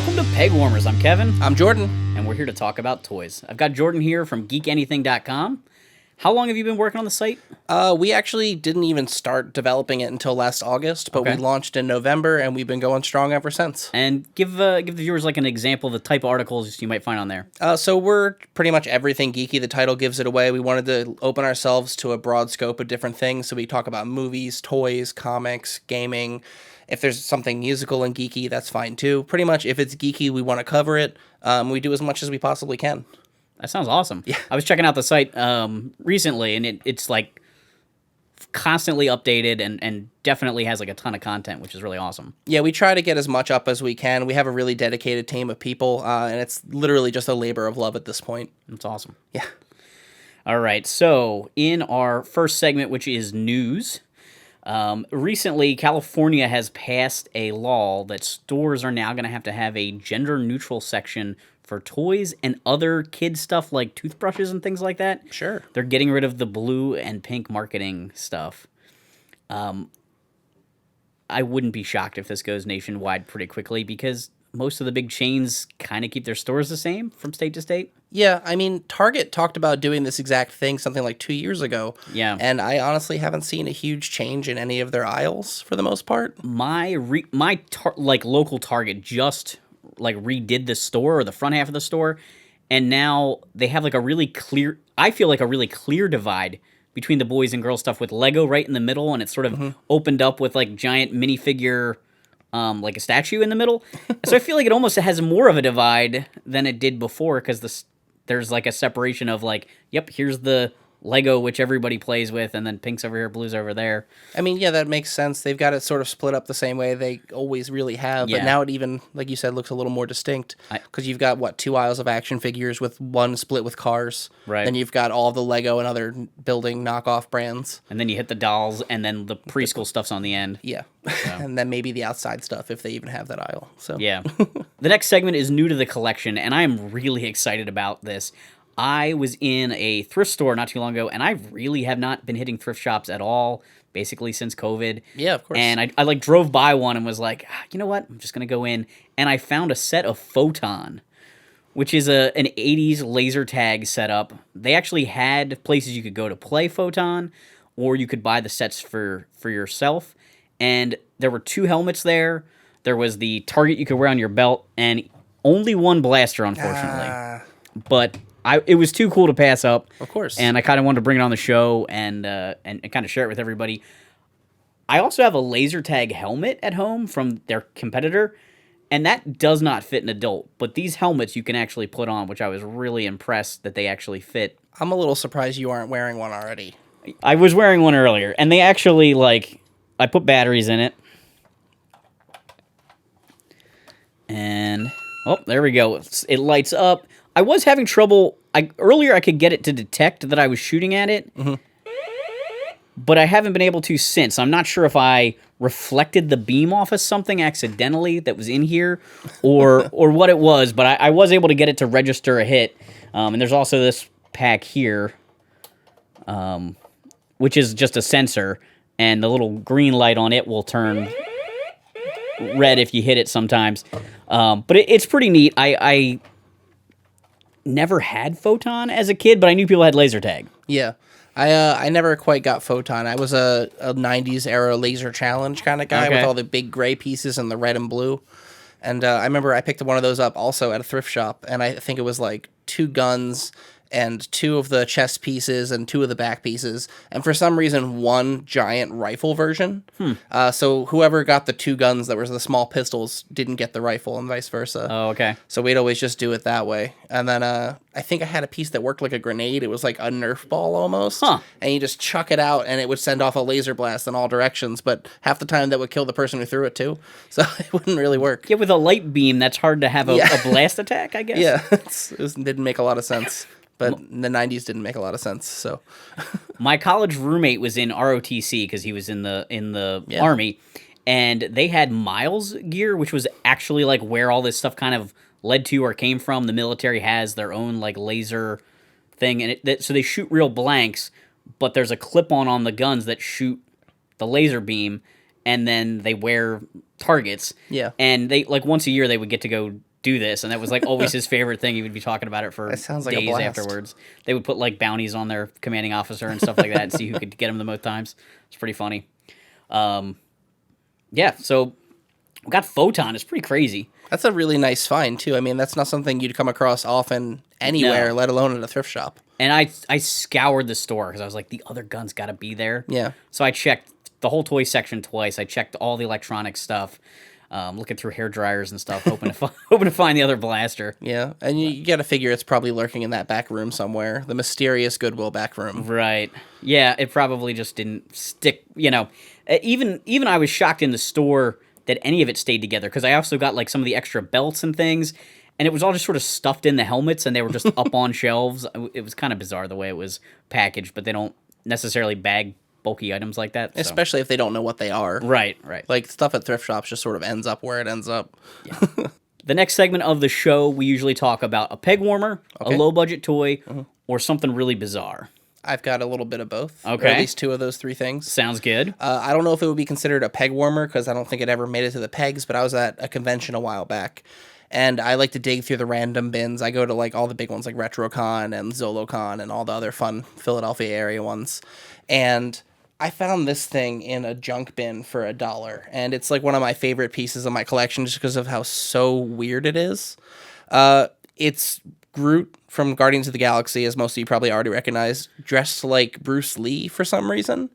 Welcome to Pegwarmers. I'm Kevin. I'm Jordan. And we're here to talk about toys. I've got Jordan here from geekanything.com. How long have you been working on the site? We actually didn't even start developing it until last August, but Okay. we launched in November, and we've been going strong ever since. And give the viewers like an example of the type of articles you might find on there. So we're pretty much everything geeky. The title gives it away. We wanted to open ourselves to a broad scope of different things, so we talk about movies, toys, comics, gaming. If there's something musical and geeky, that's fine too. Pretty much, if it's geeky, we want to cover it. We do as much as we possibly can. That sounds awesome. Yeah. I was checking out the site recently, and it's like constantly updated and definitely has like a ton of content, which is really awesome. Yeah, we try to get as much up as we can. We have a really dedicated team of people, and it's literally just a labor of love at this point. That's awesome. Yeah. All right, so in our first segment, which is news, recently California has passed a law that stores are now going to have a gender-neutral section for toys and other kid stuff like toothbrushes and things like that. Sure. They're getting rid of the blue and pink marketing stuff. I wouldn't be shocked if this goes nationwide pretty quickly because most of the big chains kind of keep their stores the same from state to state. Yeah, I mean, Target talked about doing this exact thing something like 2 years ago. Yeah. And I honestly haven't seen a huge change in any of their aisles for the most part. My local Target just like redid the store or the front half of the store, and now they have like a really clear, I feel like a really clear divide between the boys and girls stuff with Lego right in the middle, and it's sort of opened up with like giant minifigure like a statue in the middle. So I feel like it almost has more of a divide than it did before because there's like a separation of like, yep, here's the Lego, which everybody plays with, and then pink's over here, blue's over there. I mean, yeah, that makes sense. They've got it sort of split up the same way they always really have, Yeah. but now it even, like you said, looks a little more distinct because you've got, 2 aisles of action figures with one split with cars. Right. Then you've got all the Lego and other building knockoff brands. And then you hit the dolls, and then the preschool stuff's on the end. Yeah. And then maybe the outside stuff if they even have that aisle. So Yeah. The next segment is new to the collection, and I am really excited about this. I was in a thrift store not too long ago, and I really have not been hitting thrift shops at all, basically since COVID. Yeah, of course. And I like drove by one and was like, you know what? I'm just going to go in. And I found a set of Photon, which is an 80s laser tag setup. They actually had places you could go to play Photon, or you could buy the sets for yourself. And there were 2 helmets there. There was the target you could wear on your belt, and only one blaster, unfortunately. But it was too cool to pass up. Of course. And I kind of wanted to bring it on the show and kind of share it with everybody. I also have a laser tag helmet at home from their competitor, and that does not fit an adult. But these helmets you can actually put on, which I was really impressed that they actually fit. I'm a little surprised you aren't wearing one already. I was wearing one earlier, and they actually, I put batteries in it. And, there we go. It lights up. I was having trouble. Earlier I could get it to detect that I was shooting at it, but I haven't been able to since. I'm not sure if I reflected the beam off of something accidentally that was in here or what it was, but I was able to get it to register a hit. And there's also this pack here, which is just a sensor, and the little green light on it will turn red if you hit it sometimes. But it's pretty neat. I never had Photon as a kid, but I knew people had laser tag. Yeah. I never quite got Photon. I was a 90s era laser challenge kind of guy with all the big gray pieces and the red and blue. And I remember I picked one of those up also at a thrift shop, and I think it was like 2 guns and 2 of the chest pieces and 2 of the back pieces, and for some reason 1 giant rifle version. So whoever got the 2 guns that were the small pistols didn't get the rifle, and vice versa. Oh, okay. So we'd always just do it that way. And then I think I had a piece that worked like a grenade. It was like a Nerf ball almost. And you just chuck it out, and it would send off a laser blast in all directions, but half the time that would kill the person who threw it too. So it wouldn't really work. Yeah, with a light beam, that's hard to have a blast attack, I guess. Yeah, it didn't make a lot of sense. But the 90s didn't make a lot of sense. So, my college roommate was in ROTC because he was in the Army, and they had Miles gear, which was actually like where all this stuff kind of led to or came from. The military has their own like laser thing, and so they shoot real blanks, but there's a clip-on on the guns that shoot the laser beam, and then they wear targets. Yeah. And they like once a year they would get to go do this, and that was like always his favorite thing. He would be talking about it for That sounds like a days blast. afterwards. They would put like bounties on their commanding officer and stuff like that, and see who could get him the most times. It's pretty funny. Yeah, so we got Photon. It's pretty crazy. That's a really nice find too. I mean, that's not something you'd come across often anywhere, No. let alone at a thrift shop. And I scoured the store because I was like, the other gun's got to be there. Yeah. So I checked the whole toy section twice. I checked all the electronic stuff, looking through hair dryers and stuff, hoping to find the other blaster. Yeah, and you got to figure it's probably lurking in that back room somewhere, the mysterious Goodwill back room. Right. Yeah, it probably just didn't stick. Even I was shocked in the store that any of it stayed together, because I also got like some of the extra belts and things, and it was all just sort of stuffed in the helmets, and they were just up on shelves. It was kind of bizarre the way it was packaged, but they don't necessarily bag bulky items like that. So. Especially if they don't know what they are. Right. Like, stuff at thrift shops just sort of ends up where it ends up. Yeah. The next segment of the show, we usually talk about a peg warmer, a low-budget toy, or something really bizarre. I've got a little bit of both. Okay. Or at least two of those three things. Sounds good. I don't know if it would be considered a peg warmer, because I don't think it ever made it to the pegs, but I was at a convention a while back, and I like to dig through the random bins. I go to like all the big ones like RetroCon and ZoloCon and all the other fun Philadelphia area ones. And I found this thing in a junk bin for $1, and it's like one of my favorite pieces of my collection just because of how so weird it is. It's Groot from Guardians of the Galaxy, as most of you probably already recognize, dressed like Bruce Lee for some reason.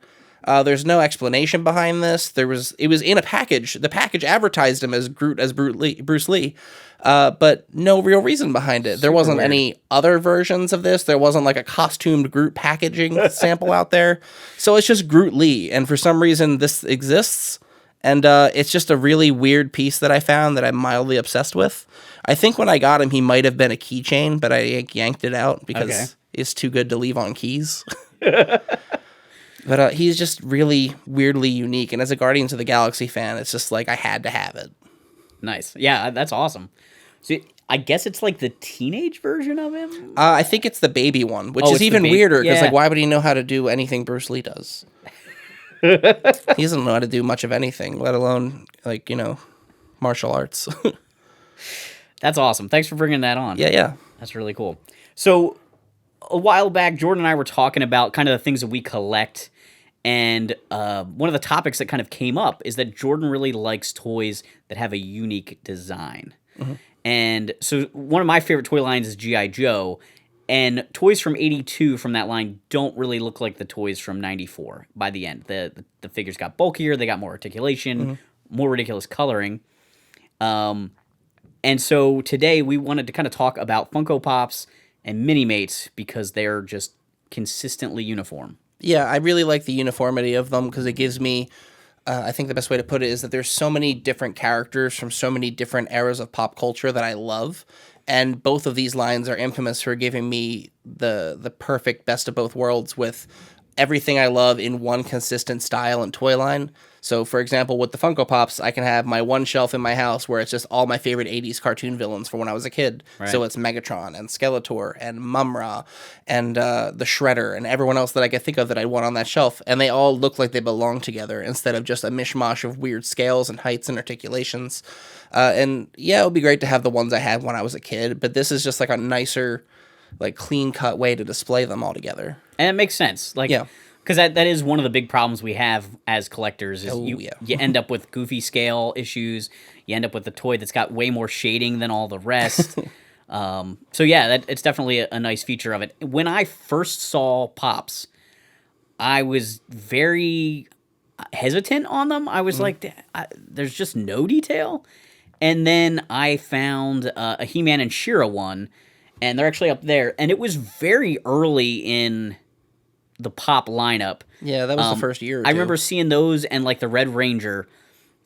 There's no explanation behind this. It was in a package. The package advertised him as Groot as Bruce Lee, but no real reason behind it. There wasn't any other versions of this. There wasn't like a costumed Groot packaging sample out there. So it's just Groot Lee, and for some reason this exists, and it's just a really weird piece that I found that I'm mildly obsessed with. I think when I got him, he might have been a keychain, but I yanked it out because it's too good to leave on keys. But he's just really weirdly unique. And as a Guardians of the Galaxy fan, it's just like I had to have it. Nice. Yeah, that's awesome. So I guess it's like the teenage version of him? I think it's the baby one, which is even weirder because like, why would he know how to do anything Bruce Lee does? He doesn't know how to do much of anything, let alone like, martial arts. That's awesome. Thanks for bringing that on. Yeah. That's really cool. So a while back, Jordan and I were talking about kind of the things that we collect. And one of the topics that kind of came up is that Jordan really likes toys that have a unique design. Mm-hmm. And so one of my favorite toy lines is G.I. Joe. And toys from 82 from that line don't really look like the toys from 94 by the end. The figures got bulkier, they got more articulation, more ridiculous coloring. And so today we wanted to kind of talk about Funko Pops and Minimates because they're just consistently uniform. Yeah, I really like the uniformity of them because it gives me, I think the best way to put it is that there's so many different characters from so many different eras of pop culture that I love. And both of these lines are infamous for giving me the perfect best of both worlds with everything I love in one consistent style and toy line. So, for example, with the Funko Pops, I can have my one shelf in my house where it's just all my favorite 80s cartoon villains from when I was a kid. Right. So it's Megatron and Skeletor and Mumra and the Shredder and everyone else that I could think of that I want on that shelf. And they all look like they belong together instead of just a mishmash of weird scales and heights and articulations. And yeah, it would be great to have the ones I had when I was a kid, but this is just like a nicer, like clean-cut way to display them all together. And it makes sense. Like, yeah. Because that is one of the big problems we have as collectors is you end up with goofy scale issues. You end up with a toy that's got way more shading than all the rest. So yeah, it's definitely a nice feature of it. When I first saw Pops, I was very hesitant on them. I was like, there's just no detail. And then I found a He-Man and She-Ra one, and they're actually up there. And it was very early in the Pop lineup. Yeah, that was the first year or two. I remember seeing those and like the Red Ranger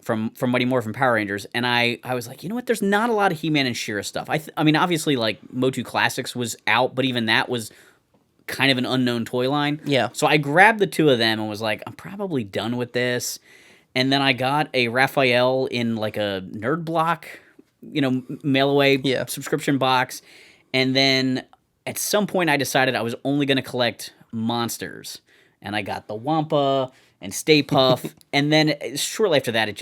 from Mighty Morphin Power Rangers, and I was like, you know what? There's not a lot of He-Man and She-Ra stuff. I mean, obviously, like Motu Classics was out, but even that was kind of an unknown toy line. Yeah. So I grabbed the two of them and was like, I'm probably done with this. And then I got a Raphael in like a Nerd Block, mail away subscription box. And then at some point I decided I was only going to collect monsters, and I got the Wampa and Stay Puff, and then shortly after that, it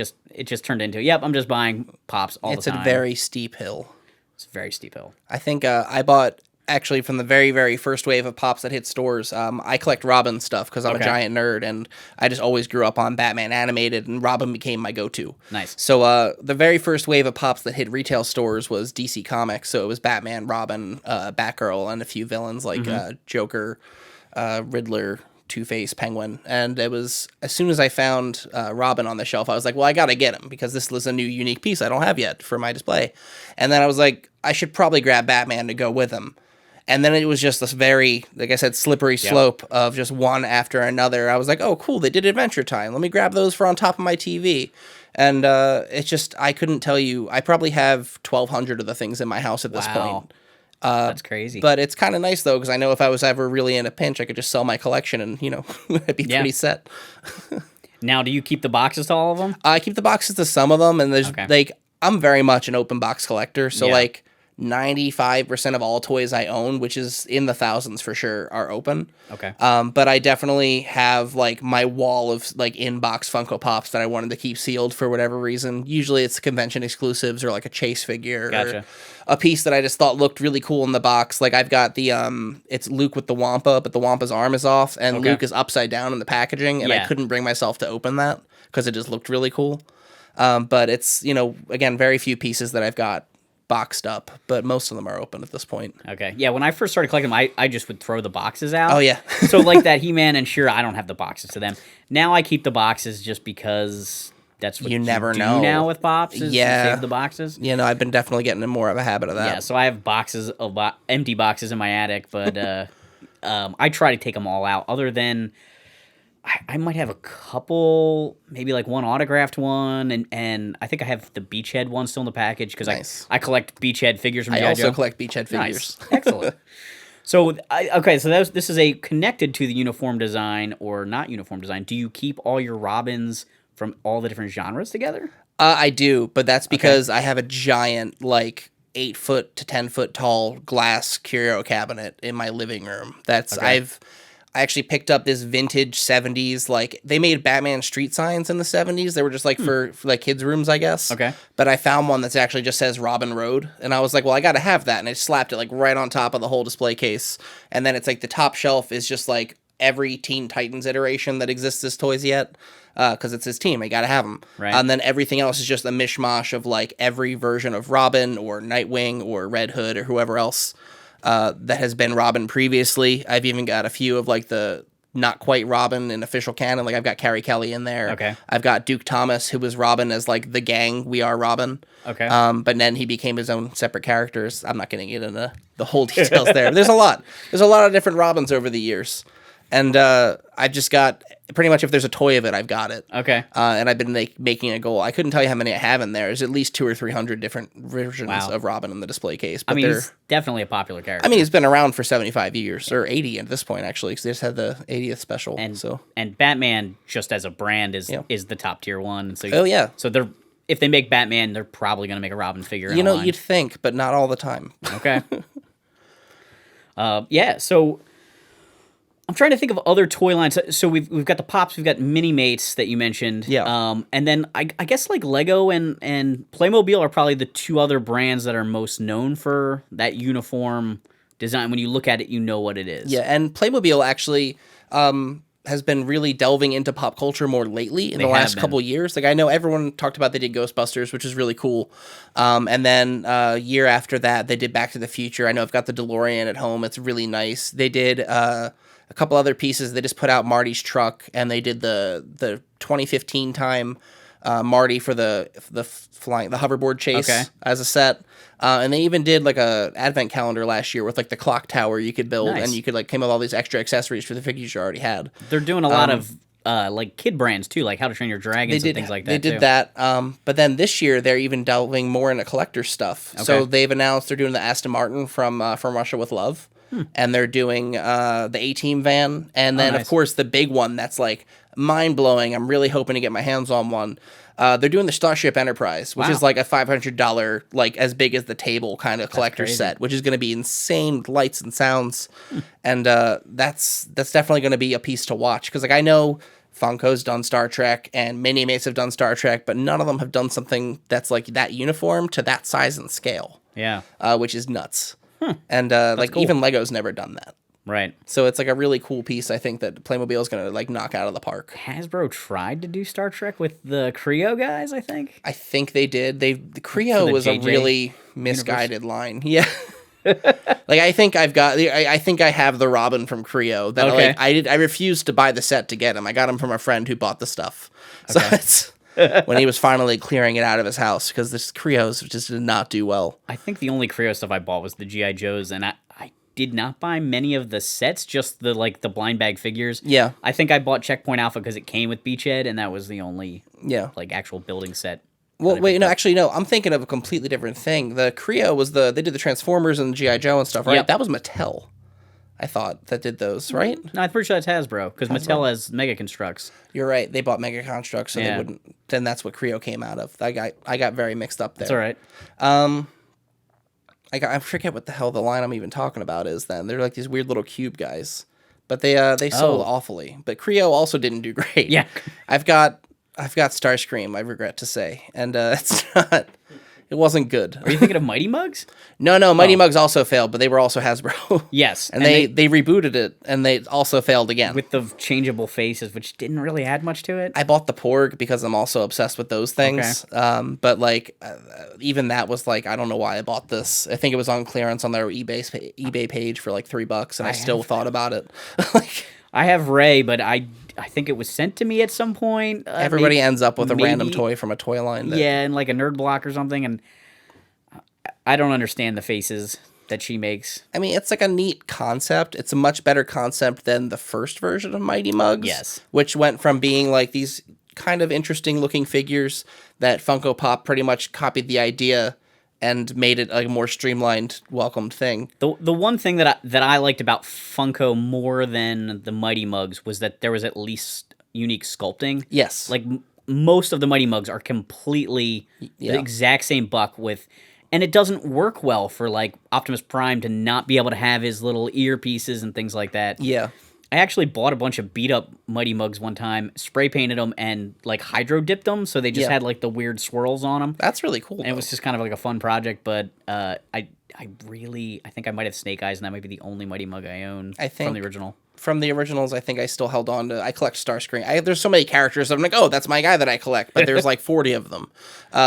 just turned into, I'm just buying Pops all the time. It's a very steep hill. It's a very steep hill. I think I bought, actually, from the very, very first wave of Pops that hit stores. I collect Robin stuff because I'm a giant nerd, and I just always grew up on Batman animated, and Robin became my go-to. Nice. So the very first wave of Pops that hit retail stores was DC Comics, so it was Batman, Robin, Batgirl, and a few villains like Joker, Riddler, Two-Face, Penguin. And it was, as soon as I found Robin on the shelf, I was like, well, I gotta get him because this was a new unique piece I don't have yet for my display. And then I was like, I should probably grab Batman to go with him. And then it was just this very, like I said, slippery slope of just one after another. I was like, oh, cool, they did Adventure Time. Let me grab those for on top of my TV. And it's just, I couldn't tell you, I probably have 1,200 of the things in my house at this point. That's crazy. But it's kind of nice, though, because I know if I was ever really in a pinch, I could just sell my collection and, I'd be pretty set. Now, do you keep the boxes to all of them? I keep the boxes to some of them, and there's, I'm very much an open box collector, so, 95% of all toys I own, which is in the thousands for sure, are open. Okay. But I definitely have my wall of in-box Funko Pops that I wanted to keep sealed for whatever reason. Usually it's convention exclusives or a Chase figure or a piece that I just thought looked really cool in the box. I've got the it's Luke with the Wampa, but the Wampa's arm is off and Luke is upside down in the packaging, and I couldn't bring myself to open that because it just looked really cool. But it's, again, very few pieces that I've got boxed up, but most of them are open at this point. Okay. Yeah, when I first started collecting them, I just would throw the boxes out. Oh, yeah. So that He-Man and She-Ra, I don't have the boxes to them. Now I keep the boxes just because that's what you never know now with Pops, is save the boxes. I've been definitely getting in more of a habit of that. Yeah, so I have boxes of empty boxes in my attic, but I try to take them all out, other than I might have a couple, maybe one autographed one, and I think I have the Beachhead one still in the package because I collect Beachhead figures from G.I. Joe. I also collect Beachhead figures. Nice. Excellent. So, this is a connected to the uniform design or not uniform design. Do you keep all your Robins from all the different genres together? I do, but that's because I have a giant, 8-foot to 10-foot tall glass curio cabinet in my living room. I actually picked up this vintage 70s, they made Batman street signs in the 70s. They were just for kids' rooms, I guess. Okay. But I found one that's actually just says Robin Road. And I was like, well, I got to have that. And I slapped it right on top of the whole display case. And then it's the top shelf is just every Teen Titans iteration that exists as toys yet. Because it's his team. I got to have them. Right. And then everything else is just a mishmash of every version of Robin or Nightwing or Red Hood or whoever else that has been Robin previously. I've even got a few of the not quite Robin in official canon. I've got Carrie Kelly in there. Okay. I've got Duke Thomas, who was Robin as the gang We Are Robin. Okay. But then he became his own separate characters. I'm not getting into the whole details there. There's a lot. There's a lot of different Robins over the years. And I've just got, pretty much if there's a toy of it, I've got it. Okay. And I've been making a goal. I couldn't tell you how many I have in there. There's at least 200 or 300 different versions of Robin in the display case. But he's definitely a popular character. He's been around for 75 years, or 80 at this point, actually, because they just had the 80th special. And Batman, just as a brand, is the top tier one. So, So if they make Batman, they're probably going to make a Robin figure. You'd think, but not all the time. Okay. So I'm trying to think of other toy lines. So we've got the Pops, we've got Minimates that you mentioned. Yeah. And then I guess Lego and Playmobil are probably the two other brands that are most known for that uniform design. When you look at it, you know what it is. Yeah, and Playmobil actually has been really delving into pop culture more lately in the last couple years. I know everyone talked about they did Ghostbusters, which is really cool. And then a year after that, they did Back to the Future. I know I've got the DeLorean at home. It's really nice. They did a couple other pieces. They just put out Marty's truck, and they did the 2015 time Marty for the hoverboard chase as a set. And they even did a advent calendar last year with the clock tower you could build, and you could come with all these extra accessories for the figures you already had. They're doing a lot of kid brands too, like How to Train Your Dragons and things like that. They did that. But then this year they're even delving more into collector stuff. Okay. So they've announced they're doing the Aston Martin from Russia with Love. And they're doing the A-Team van. And then, of course, the big one that's mind-blowing. I'm really hoping to get my hands on one. They're doing the Starship Enterprise, which is a $500, as big as the table kind of collector set, which is going to be insane with lights and sounds. And that's definitely going to be a piece to watch. Because I know Funko's done Star Trek and Minimates have done Star Trek, but none of them have done something that's that uniform to that size and scale. Yeah. Which is nuts. And like cool. even Lego's never done that. Right. So it's like a really cool piece. I think that Playmobil is gonna like knock out of the park. Hasbro tried to do Star Trek with the Creo guys, I think. I think they did. The Creo was a really misguided line. Yeah. Like I think I've got. I think I have the Robin from Creo. That Okay. like I refused to buy the set to get him. I got him from a friend who bought the stuff. So it's when he was finally clearing it out of his house because this Creos just did not do well. I think the only Creo stuff I bought was the G.I. Joes, and I did not buy many of the sets, just the blind bag figures. Yeah. I think I bought Checkpoint Alpha because it came with Beachhead, and that was the only like actual building set. Well, wait, no, actually, no. I'm thinking of a completely different thing. The Creo was they did the Transformers and the G.I. Joe and stuff, right? Yep. That was Mattel, I thought, that did those, right? No, I'm pretty sure that's Hasbro, because Mattel has Mega Constructs. You're right. They bought Mega Constructs, so they wouldn't. Then that's what Creo came out of. I got very mixed up there. That's all right. I forget what the hell the line I'm even talking about is. Then they're like these weird little cube guys, but they sold awfully. But Creo also didn't do great. Yeah. I've got Starscream. I regret to say, and it's not. It wasn't good. Are you thinking of Mighty Mugs? No, Mighty Mugs also failed, but they were also Hasbro. Yes. and they rebooted it, and they also failed again. With the changeable faces, which didn't really add much to it. I bought the Porg because I'm also obsessed with those things. Okay. But like, even that was like, I don't know why I bought this. I think it was on clearance on their eBay page for like $3, and I still thought about it. Like, I have Ray, but I think it was sent to me at some point. Everybody ends up with a random toy from a toy line. Yeah, and like a nerd block or something, and I don't understand the faces that she makes. I mean, it's like a neat concept. It's a much better concept than the first version of Mighty Mugs. Yes. Which went from being like these kind of interesting looking figures that Funko Pop pretty much copied the idea and made it like a more streamlined, welcomed thing. The one thing that I liked about Funko more than the Mighty Mugs was that there was at least unique sculpting. Yes. Like most of the Mighty Mugs are completely the exact same buck with, and it doesn't work well for like Optimus Prime to not be able to have his little earpieces and things like that. Yeah. I actually bought a bunch of beat up Mighty Mugs one time, spray painted them, and like hydro dipped them, so they just had like the weird swirls on them. That's really cool. And it was just kind of like a fun project, but I think I might have Snake Eyes, and that might be the only Mighty Mug I own from the original. From the originals, I think I still held on to. I collect Starscream. There's so many characters. I'm like, oh, that's my guy that I collect. But there's like 40 of them.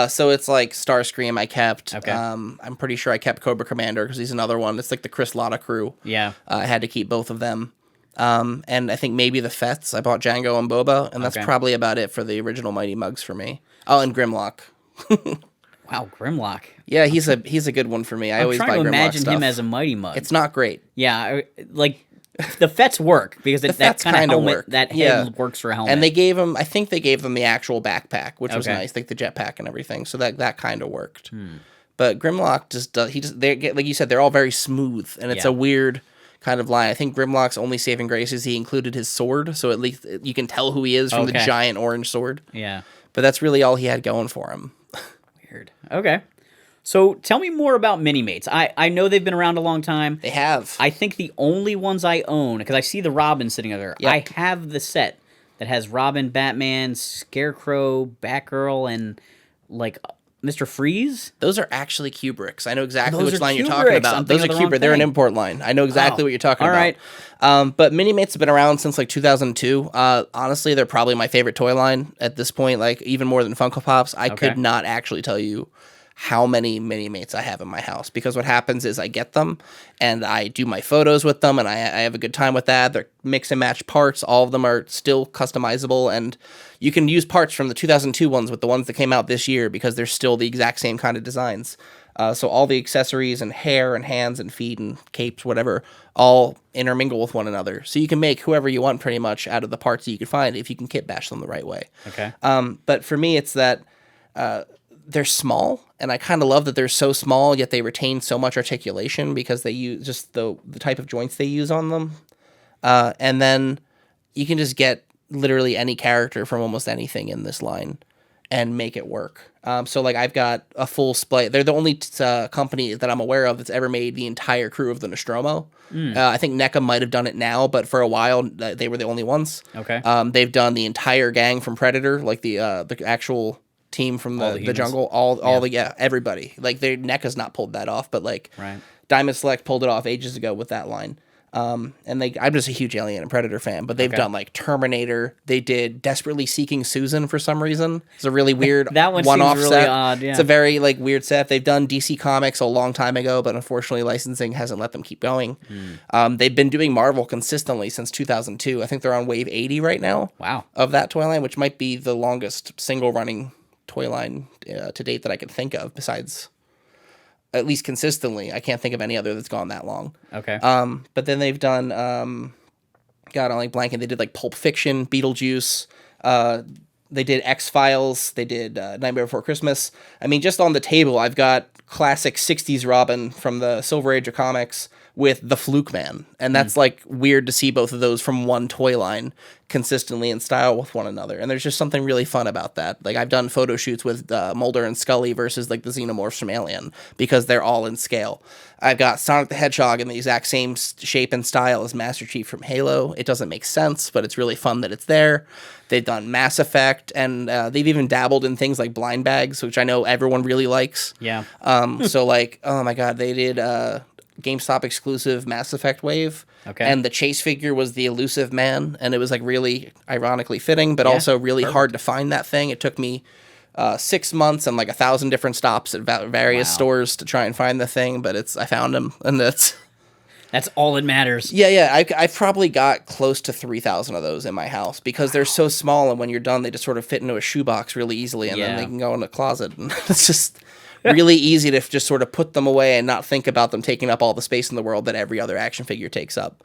So it's like Starscream I kept. Okay. I'm pretty sure I kept Cobra Commander because he's another one. It's like the Chris Latta crew. Yeah. I had to keep both of them. And I think maybe the Fets. I bought Django and Boba, and that's probably about it for the original Mighty Mugs for me. Oh, and Grimlock. Wow, Grimlock. Yeah, he's a good one one for me. I always buy Grimlock stuff. I'm trying to imagine him as a Mighty Mug. It's not great. Yeah, like the Fets work because that kind of helmet, work. That head works for a helmet. And they gave him, I think they gave them the actual backpack, which was nice, like the jetpack and everything. So that kind of worked. But Grimlock just does. Like you said, they're all very smooth, and it's a weird kind of line. I think Grimlock's only saving grace is he included his sword, so at least you can tell who he is from the giant orange sword. Yeah, but that's really all he had going for him. Weird. Okay. So tell me more about Minimates. I know they've been around a long time. They have. I think the only ones I own, because I see the Robin sitting there. Yep. I have the set that has Robin, Batman, Scarecrow, Batgirl, and like Mr. Freeze. Those are actually Kubricks. I know exactly which line you're talking about. Those are Kubrick. They're an import line. I know exactly what you're talking about. All right. But Minimates have been around since like 2002. Honestly, they're probably my favorite toy line at this point, like even more than Funko Pops. I could not actually tell you how many Minimates I have in my house, because what happens is I get them and I do my photos with them and I have a good time with that. They're mix and match parts. All of them are still customizable, and you can use parts from the 2002 ones with the ones that came out this year because they're still the exact same kind of designs. So all the accessories and hair and hands and feet and capes, whatever, all intermingle with one another. So you can make whoever you want pretty much out of the parts that you can find if you can kit bash them the right way. Okay. But for me, it's that they're small, and I kind of love that they're so small, yet they retain so much articulation because they use just the type of joints they use on them. And then you can just get literally any character from almost anything in this line and make it work. So like I've got a full split. They're the only company that I'm aware of that's ever made the entire crew of the Nostromo. I think NECA might have done it now, but for a while they were the only ones. Okay. They've done the entire gang from Predator, like the actual team from All the the jungle, everybody. Like their NECA has not pulled that off, but like Right. Diamond Select pulled it off ages ago with that line. I'm just a huge Alien and Predator fan, but they've done like Terminator. They did Desperately Seeking Susan for some reason. It's a really weird That one one-off seems really set. odd, yeah. It's a very like weird set. They've done DC Comics a long time ago, but unfortunately licensing hasn't let them keep going. They've been doing Marvel consistently since 2002. I think they're on wave 80 right now. Wow. Of that toy line, which might be the longest single running toy line to date that I could think of, besides at least consistently. I can't think of any other that's gone that long. Okay. But then they've done, God, I'm like blanking. They did like Pulp Fiction, Beetlejuice. They did X-Files. They did Nightmare Before Christmas. I mean, just on the table, I've got classic 60s Robin from the Silver Age of comics with the Fluke Man. And that's like weird to see both of those from one toy line consistently in style with one another. And there's just something really fun about that. Like I've done photo shoots with Mulder and Scully versus like the Xenomorphs from Alien because they're all in scale. I've got Sonic the Hedgehog in the exact same shape and style as Master Chief from Halo. It doesn't make sense, but it's really fun that it's there. They've done Mass Effect, and they've even dabbled in things like blind bags, which I know everyone really likes. Yeah. So like, oh my God, they did GameStop exclusive Mass Effect wave. Okay. And the chase figure was the Elusive Man, and it was like really ironically fitting, but also really hard to find that thing. It took me 6 months and like 1,000 different stops at various stores to try and find the thing, but I found them, and that's all that matters. Yeah. I've probably got close to 3,000 of those in my house because they're so small, and when you're done, they just sort of fit into a shoebox really easily, and then they can go in a closet, and it's just really easy to just sort of put them away and not think about them taking up all the space in the world that every other action figure takes up.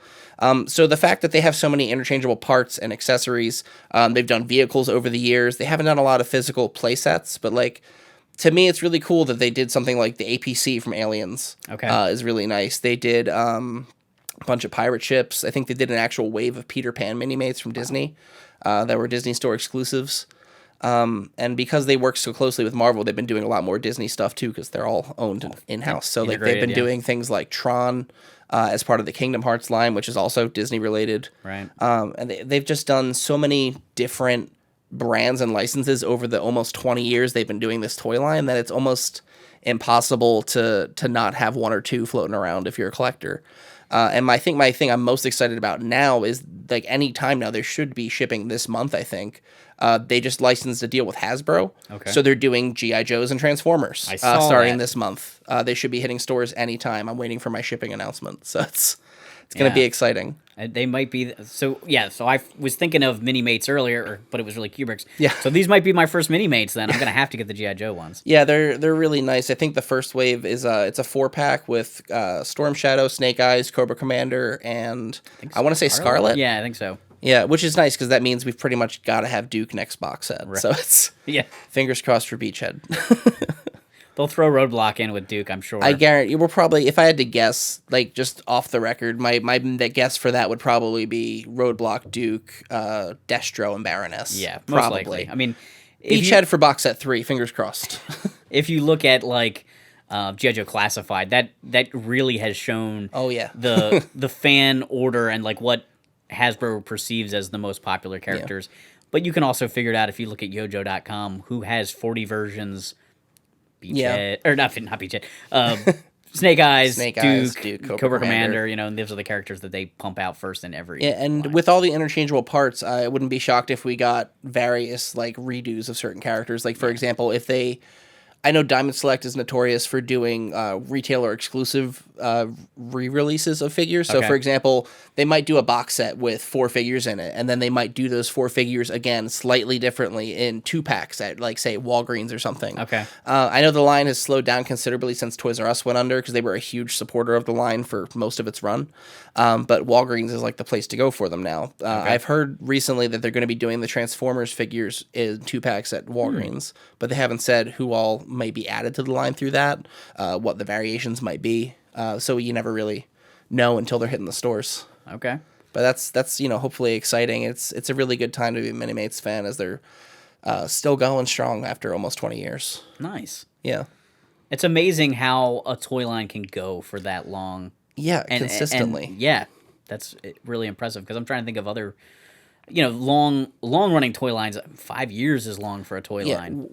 So the fact that they have so many interchangeable parts and accessories, they've done vehicles over the years. They haven't done a lot of physical play sets, but like, to me, it's really cool that they did something like the APC from Aliens. Okay. Is really nice. They did a bunch of pirate ships. I think they did an actual wave of Peter Pan Minimates from Disney that were Disney Store exclusives. And because they work so closely with Marvel, they've been doing a lot more Disney stuff too, because they're all owned in-house. So like they've been doing things like Tron as part of the Kingdom Hearts line, which is also Disney related. Right. And they've just done so many different brands and licenses over the almost 20 years they've been doing this toy line that it's almost impossible to not have one or two floating around if you're a collector. And my thing I'm most excited about now is like any time now, there should be shipping this month, I think. They just licensed a deal with Hasbro. Okay. So they're doing G.I. Joes and Transformers starting this month. They should be hitting stores anytime. I'm waiting for my shipping announcement. So it's going to be exciting. They might be so I was thinking of Minimates earlier, but it was really Kubrick's. Yeah. So these might be my first Minimates then. I'm gonna have to get the G.I. Joe ones. Yeah, they're really nice. I think the first wave is it's a 4-pack with Storm Shadow, Snake Eyes, Cobra Commander, and I want to say Scarlet. Yeah, I think so. Yeah, which is nice because that means we've pretty much got to have Duke next box set. Right. So it's fingers crossed for Beachhead. They'll throw Roadblock in with Duke, I'm sure. I guarantee we'll probably, if I had to guess, like just off the record, my guess for that would probably be Roadblock, Duke, Destro, and Baroness. Yeah, probably. Most likely. I mean, Beachhead for box set 3. Fingers crossed. If you look at like G.I. Joe Classified, that really has shown. Oh yeah. the fan order and like what Hasbro perceives as the most popular characters. Yeah. But you can also figure it out if you look at Yojo.com, who has 40 versions. Beachhead, or not Beachhead. Snake Eyes, Duke, Cobra Commander. You know, and those are the characters that they pump out first in every. Yeah, and line. With all the interchangeable parts, I wouldn't be shocked if we got various like redos of certain characters. Like for example, if they. I know Diamond Select is notorious for doing retailer exclusive re-releases of figures. So, for example, they might do a box set with 4 figures in it, and then they might do those 4 figures again slightly differently in 2-packs at, like, say, Walgreens or something. Okay. I know the line has slowed down considerably since Toys R Us went under because they were a huge supporter of the line for most of its run. But Walgreens is like the place to go for them now. I've heard recently that they're going to be doing the Transformers figures in 2-packs at Walgreens, but they haven't said who all might be added to the line through that, what the variations might be. So you never really know until they're hitting the stores. Okay. But that's hopefully exciting. It's a really good time to be a Minimates fan as they're still going strong after almost 20 years. Nice. Yeah. It's amazing how a toy line can go for that long. Yeah, consistently. And yeah, that's really impressive because I'm trying to think of other long running toy lines. 5 years is long for a toy line.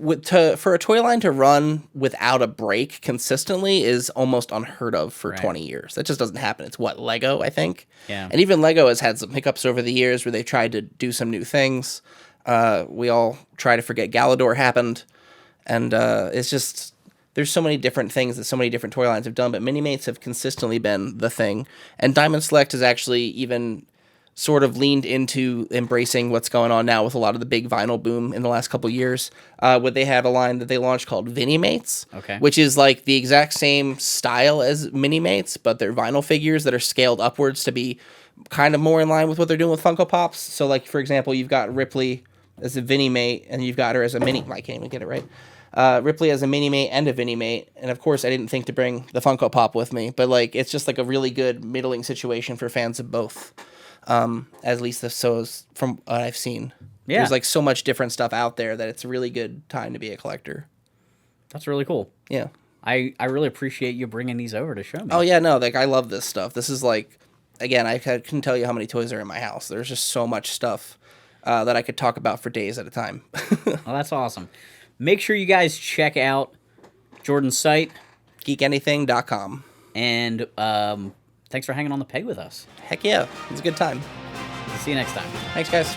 For a toy line to run without a break consistently is almost unheard of for 20 years. That just doesn't happen. It's Lego, I think. Yeah. And even Lego has had some hiccups over the years where they tried to do some new things. We all try to forget Galador happened. And it's just, there's so many different things that so many different toy lines have done, but Minimates have consistently been the thing. And Diamond Select has actually even sort of leaned into embracing what's going on now with a lot of the big vinyl boom in the last couple years. What they have a line that they launched called Minimates, which is like the exact same style as Minimates, but they're vinyl figures that are scaled upwards to be kind of more in line with what they're doing with Funko Pops. So, like, for example, you've got Ripley as a Vinimate, and you've got her as a mini. I can't even get it right. Ripley as a Minimate and a Vinimate, and of course I didn't think to bring the Funko Pop with me, but like it's just like a really good middling situation for fans of both. At least so is from what I've seen. Yeah. There's like so much different stuff out there that it's a really good time to be a collector. That's really cool. Yeah. I really appreciate you bringing these over to show me. Oh yeah, no, like I love this stuff. This is like, again, I couldn't tell you how many toys are in my house. There's just so much stuff that I could talk about for days at a time. Well, that's awesome. Make sure you guys check out Jordan's site, geekanything.com. And thanks for hanging on the peg with us. Heck yeah. It was a good time. See you next time. Thanks, guys.